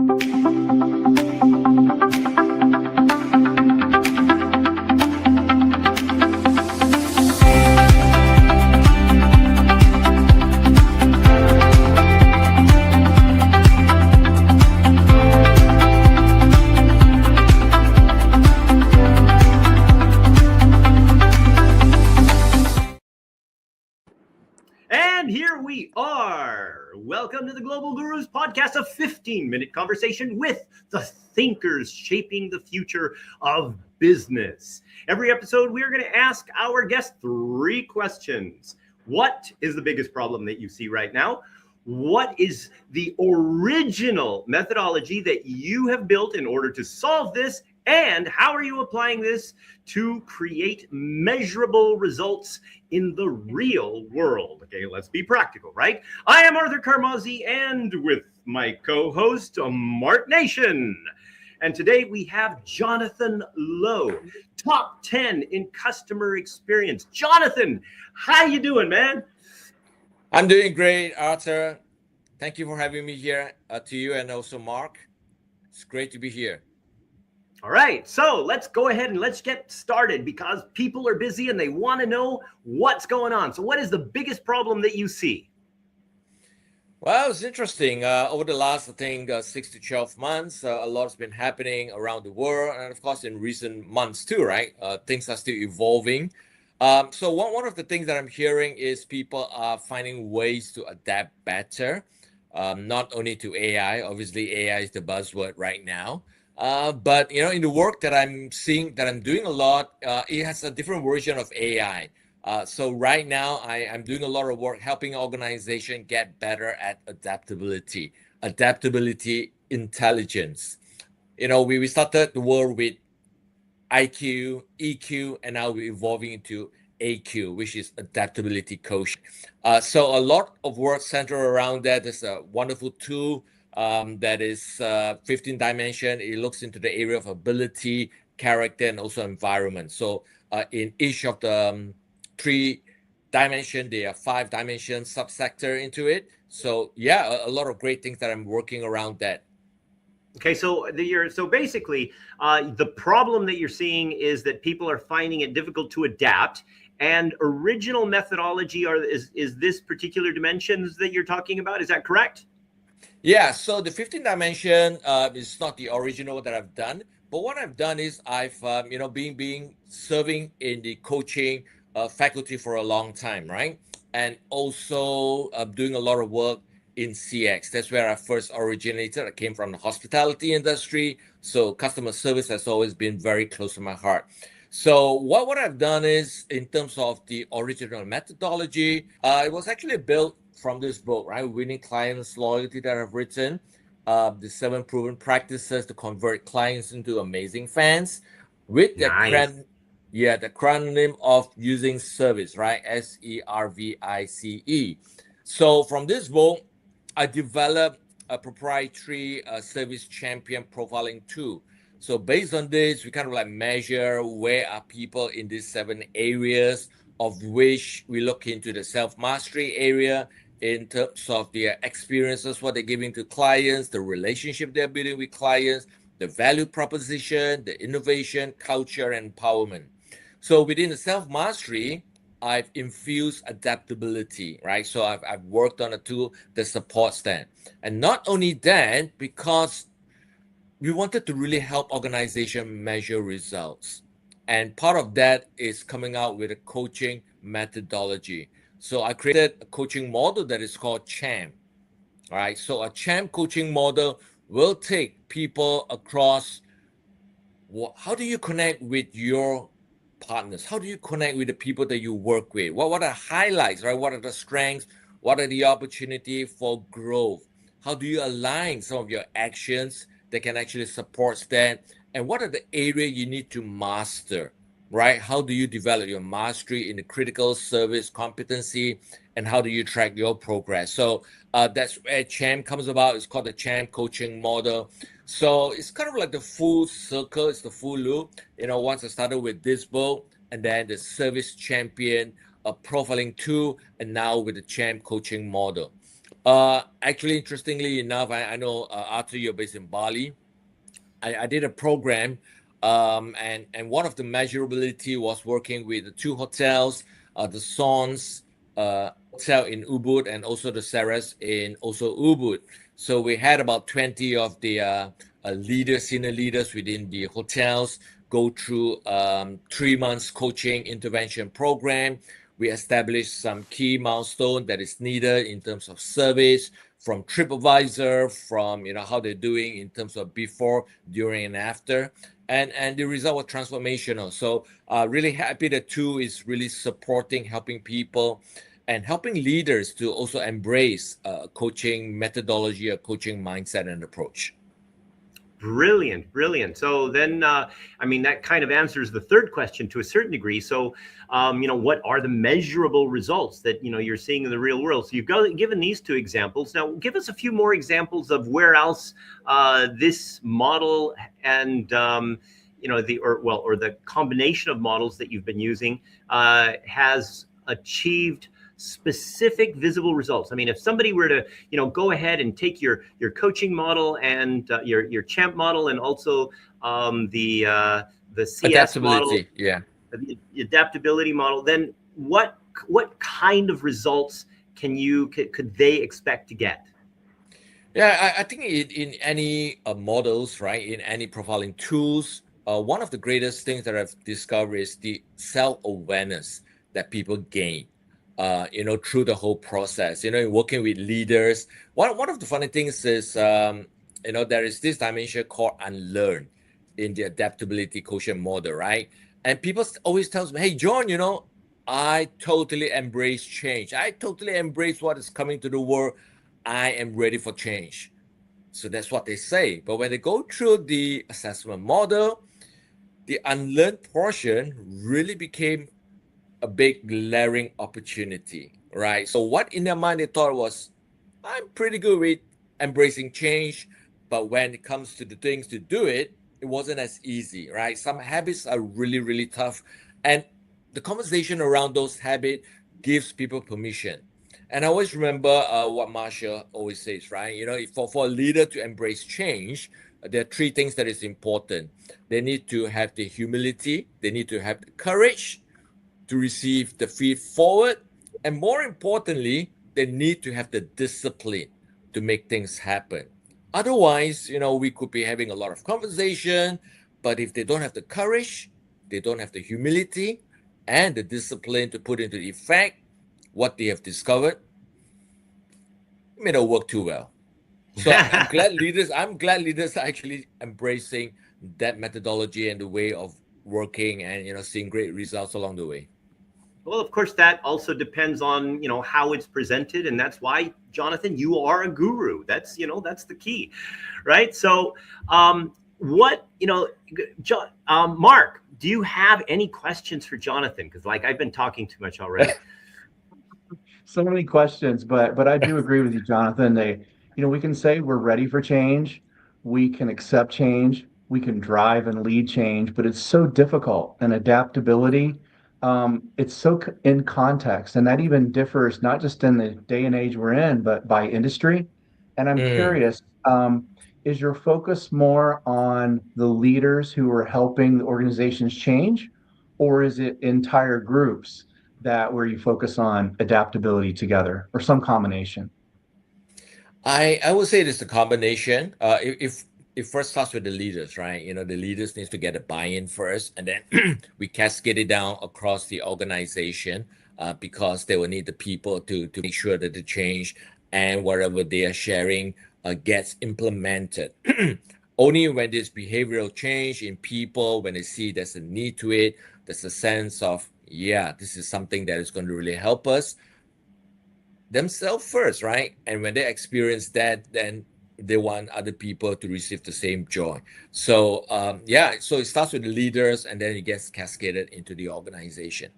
And here we are. Welcome to the Global Gurus podcast, a 15-minute conversation with the thinkers shaping the future of business. Every episode, we are going to ask our guests 3 questions. What is the biggest problem that you see right now? What is the original methodology that you have built in order to solve this? And how are you applying this to create measurable results in the real world? Okay, let's be practical, right? I am Arthur Carmazzi, and with my co-host, Mark Nation. And today we have Jonathan Lowe, top 10 in customer experience. Jonathan, how you doing, man? I'm doing great, Arthur. Thank you for having me here, to you and also Mark. It's great to be here. All right, so let's go ahead and let's get started because people are busy and they want to know what's going on. So what is the biggest problem that you see? Well, it's interesting. Over the last, I think, 6 to 12 months, a lot has been happening around the world. And of course, in recent months too, right? Things are still evolving. So one of the things that I'm hearing is people are finding ways to adapt better, not only to AI. Obviously, AI is the buzzword right now. But in the work that I'm seeing, that I'm doing a lot, it has a different version of AI. So right now, I'm doing a lot of work helping organizations get better at adaptability intelligence. We started the world with IQ, EQ, and now we're evolving into AQ, which is adaptability coach. So a lot of work centered around that. There's a wonderful tool that is 15 dimension. It looks into the area of ability, character, and also environment. So in each of the 3 dimension, there are 5 dimension subsector into it. So yeah, a lot of great things that I'm working around that. Okay, so basically the problem that you're seeing is that people are finding it difficult to adapt. And original methodology is this particular dimensions that you're talking about. Is that correct? Yeah, so the 15 dimension is not the original that I've done, but what I've done is I've being serving in the coaching faculty for a long time, right? And also doing a lot of work in CX. That's where I first originated. I came from the hospitality industry, so customer service has always been very close to my heart. So what I've done is, in terms of the original methodology, it was actually built from this book, right? Winning Clients Loyalty, that I've written, the 7 proven practices to convert clients into amazing fans, with the acronym of using service, right? SERVICE. So from this book, I developed a proprietary service champion profiling tool. So based on this, we kind of measure where are people in these 7 areas, of which we look into the self-mastery area, in terms of their experiences, what they're giving to clients, the relationship they're building with clients, the value proposition, the innovation, culture, and empowerment. So within the self-mastery, I've infused adaptability, right? So I've worked on a tool that supports that. And not only that, because we wanted to really help organizations measure results. And part of that is coming out with a coaching methodology. So I created a coaching model that is called CHAMP. All right. So a CHAMP coaching model will take people across. How do you connect with your partners? How do you connect with the people that you work with? What are highlights, right? What are the strengths? What are the opportunity for growth? How do you align some of your actions that can actually support that? And what are the areas you need to master? Right? How do you develop your mastery in the critical service competency, and how do you track your progress? So that's where CHAMP comes about. It's called the CHAMP coaching model. So it's kind of like the full circle. It's the full loop. Once I started with this book, and then the service champion, a profiling tool, and now with the CHAMP coaching model. Actually, interestingly enough, I know Arthur, you're based in Bali. I did a program, and one of the measurability was working with the two hotels, the Sons hotel in Ubud and also the Saras in also Ubud. So we had about 20 of the leaders, senior leaders within the hotels go through 3 months coaching intervention program. We established some key milestone that is needed in terms of service, from TripAdvisor, from how they're doing in terms of before, during, and after, and the result was transformational. So really happy that two is really supporting, helping people, and helping leaders to also embrace coaching methodology, a coaching mindset and approach. Brilliant, brilliant. So then, I mean, that kind of answers the third question to a certain degree. So, what are the measurable results that, you're seeing in the real world? So you've given these two examples. Now, give us a few more examples of where else this model and, the combination of models that you've been using has achieved specific visible results. I mean, if somebody were to, go ahead and take your coaching model and your champ model, and also the CS model, the adaptability model, then what kind of results could they expect to get? Yeah, I think in any models, right, in any profiling tools, one of the greatest things that I've discovered is the self-awareness that people gain. Through the whole process, working with leaders. One of the funny things is, there is this dimension called unlearn in the adaptability quotient model, right? And people always tell me, hey, John, I totally embrace change. I totally embrace what is coming to the world. I am ready for change. So that's what they say. But when they go through the assessment model, the unlearned portion really became a big glaring opportunity, right? So what in their mind they thought was, I'm pretty good with embracing change, but when it comes to the things to do it, it wasn't as easy, right? Some habits are really, really tough. And the conversation around those habits gives people permission. And I always remember what Marsha always says, right? For a leader to embrace change, there are three things that is important. They need to have the humility, they need to have the courage to receive the feed forward, and more importantly, they need to have the discipline to make things happen. Otherwise, we could be having a lot of conversation, but if they don't have the courage, they don't have the humility and the discipline to put into effect what they have discovered, it may not work too well. So I'm glad leaders are actually embracing that methodology and the way of working, and seeing great results along the way. Well, of course, that also depends on, how it's presented. And that's why, Jonathan, you are a guru. That's the key, right? So Mark, do you have any questions for Jonathan? Because I've been talking too much already. So many questions, but I do agree with you, Jonathan. We can say we're ready for change. We can accept change. We can drive and lead change, but it's so difficult. And adaptability, it's so in context, and that even differs not just in the day and age we're in, but by industry. And I'm curious, is your focus more on the leaders who are helping the organizations change, or is it entire groups where you focus on adaptability together, or some combination? I would say it's a combination. If it first starts with the leaders, right? The leaders needs to get a buy-in first, and then we cascade it down across the organization, because they will need the people to make sure that the change and whatever they are sharing gets implemented. Only when there's behavioral change in people, when they see there's a need to it, there's a sense of, yeah, this is something that is going to really help us, themselves first, right? And when they experience that, then they want other people to receive the same joy. So so it starts with the leaders, and then it gets cascaded into the organization.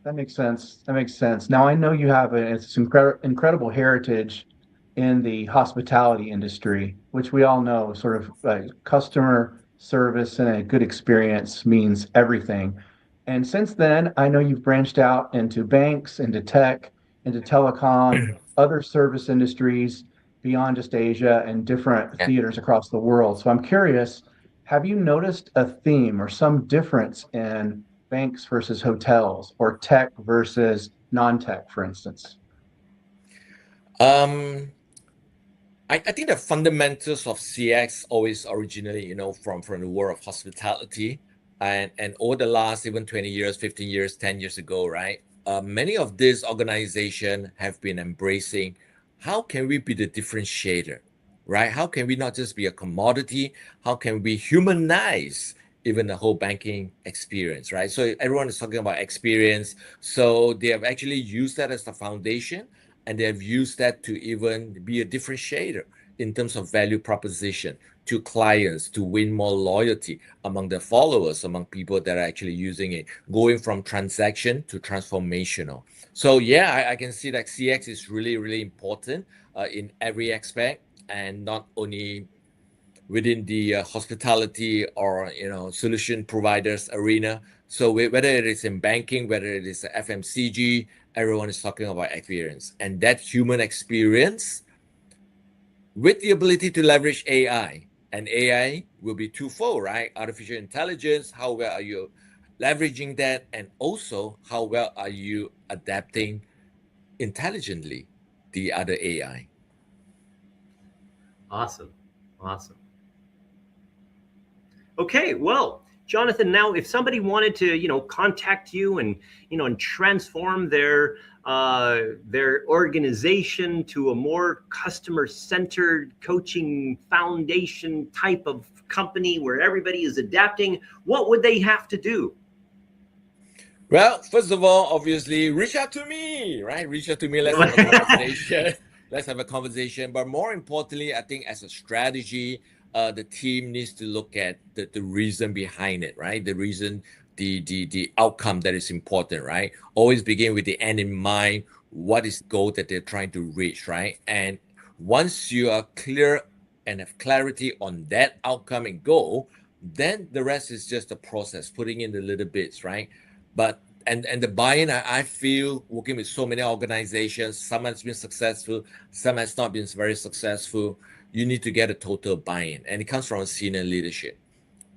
That makes sense. Now, I know you have it's incredible heritage in the hospitality industry, which we all know sort of customer service and a good experience means everything. And since then, I know you've branched out into banks, into tech, into telecom, other service industries beyond just Asia and different Yeah. theaters across the world. So I'm curious, have you noticed a theme or some difference in banks versus hotels or tech versus non-tech, for instance? Um, I think the fundamentals of CX always originally, from the world of hospitality, and over the last even 20 years, 15 years, 10 years ago, right? Many of these organizations have been embracing how can we be the differentiator, right? How can we not just be a commodity? How can we humanize even the whole banking experience, right? So everyone is talking about experience. So they have actually used that as the foundation, and they have used that to even be a differentiator in terms of value proposition to clients, to win more loyalty among their followers, among people that are actually using it, going from transaction to transformational. So yeah, I can see that CX is really, really important in every aspect, and not only within the hospitality or solution providers arena. So whether it is in banking, whether it is FMCG, everyone is talking about experience, and that human experience with the ability to leverage AI. And AI will be twofold, right? Artificial intelligence, how well are you leveraging that? And also, how well are you adapting intelligently the other AI? Awesome. Awesome. Okay, well, Jonathan, now if somebody wanted to, contact you and, and transform their organization to a more customer-centered coaching foundation type of company where everybody is adapting, what would they have to do? Well, first of all, obviously, reach out to me, right? Reach out to me. Let's have a conversation. Let's have a conversation. But more importantly, I think as a strategy, the team needs to look at the reason behind it, right? The reason, the outcome that is important, right? Always begin with the end in mind. What is the goal that they're trying to reach, right? And once you are clear and have clarity on that outcome and goal, then the rest is just a process, putting in the little bits, right? But and the buy-in, I feel working with so many organizations, some has been successful, some has not been very successful. You need to get a total buy-in, and it comes from senior leadership,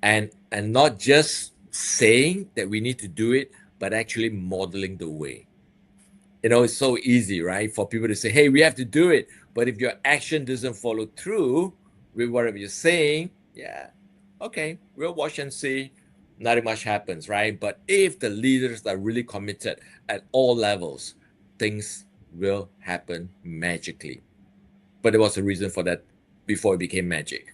and not just saying that we need to do it, but actually modeling the way. It's so easy, right, for people to say, hey, we have to do it, but if your action doesn't follow through with whatever you're saying, yeah, okay, we'll watch and see. Nothing much happens, right? But if the leaders are really committed at all levels, things will happen magically. But there was a reason for that before it became magic.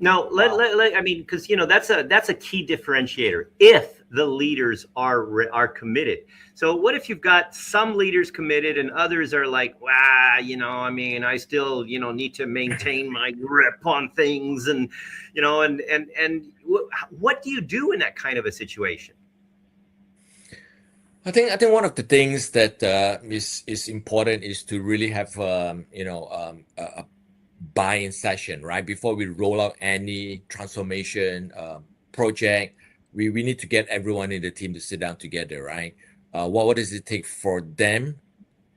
Now, I mean, because that's a key differentiator. If the leaders are committed, so what if you've got some leaders committed and others are like, wow, I mean, I still need to maintain my grip on things, and and what do you do in that kind of a situation? I think one of the things that is important is to really have a buy-in session, right? Before we roll out any transformation project, we need to get everyone in the team to sit down together, right? What does it take for them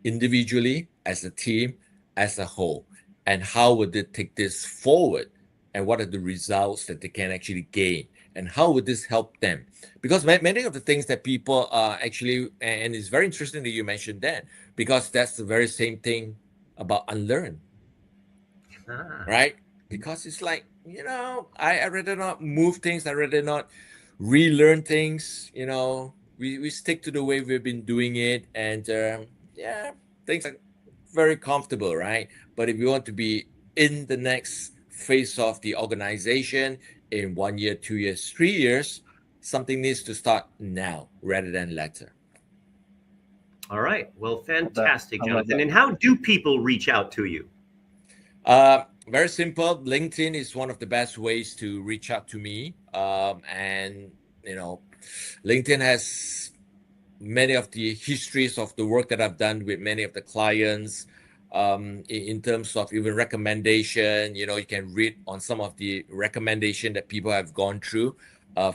individually, as a team, as a whole, and how would they take this forward, and what are the results that they can actually gain, and how would this help them? Because many of the things that people are actually, and it's very interesting that you mentioned that, because that's the very same thing about unlearn, right? Because it's like, I rather not move things, I rather not relearn things, we stick to the way we've been doing it, and yeah, things are very comfortable, right? But if you want to be in the next phase of the organization in 1 year, 2 years, 3 years, something needs to start now rather than later. All right. Well, fantastic, Jonathan. And how do people reach out to you? Very simple. LinkedIn is one of the best ways to reach out to me. And LinkedIn has many of the histories of the work that I've done with many of the clients, in terms of even recommendation. You can read on some of the recommendation that people have gone through.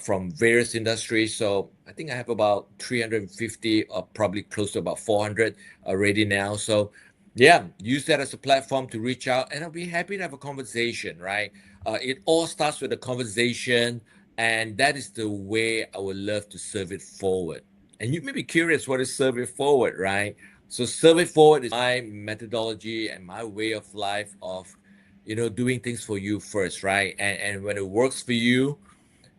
from various industries. So I think I have about 350 or probably close to about 400 already now. So yeah, use that as a platform to reach out, and I'll be happy to have a conversation, right? It all starts with a conversation, and that is the way I would love to serve it forward. And you may be curious, what is serve it forward, right? So serve it forward is my methodology and my way of life of, doing things for you first, right? And when it works for you,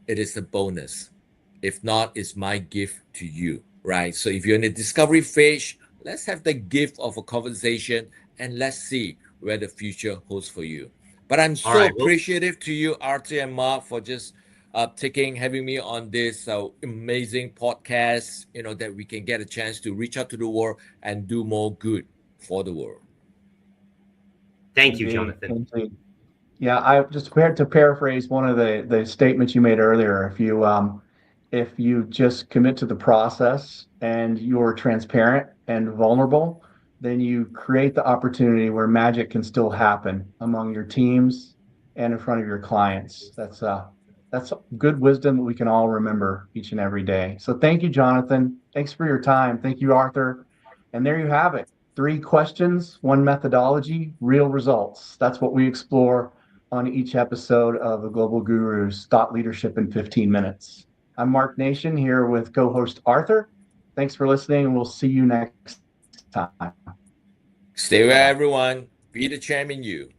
it is a bonus. If not, it's my gift to you, right? So if you're in the discovery phase, let's have the gift of a conversation and let's see where the future holds for you. But I'm All so right. Well, appreciative to you, Arthur and Mark, for just having me on this amazing podcast, that we can get a chance to reach out to the world and do more good for the world. thank you, Indeed, Jonathan. indeed. Yeah, I just prepared to paraphrase one of the statements you made earlier. If you just commit to the process and you're transparent and vulnerable, then you create the opportunity where magic can still happen among your teams and in front of your clients. That's good wisdom that we can all remember each and every day. So thank you, Jonathan. Thanks for your time. Thank you, Arthur. And there you have it. 3 questions, 1 methodology, real results. That's what we explore on each episode of the Global Gurus Thought Leadership in 15 Minutes. I'm Mark Nation here with co-host Arthur. Thanks for listening, and we'll see you next time. Stay well, Bye-bye. everyone. Be the champion you.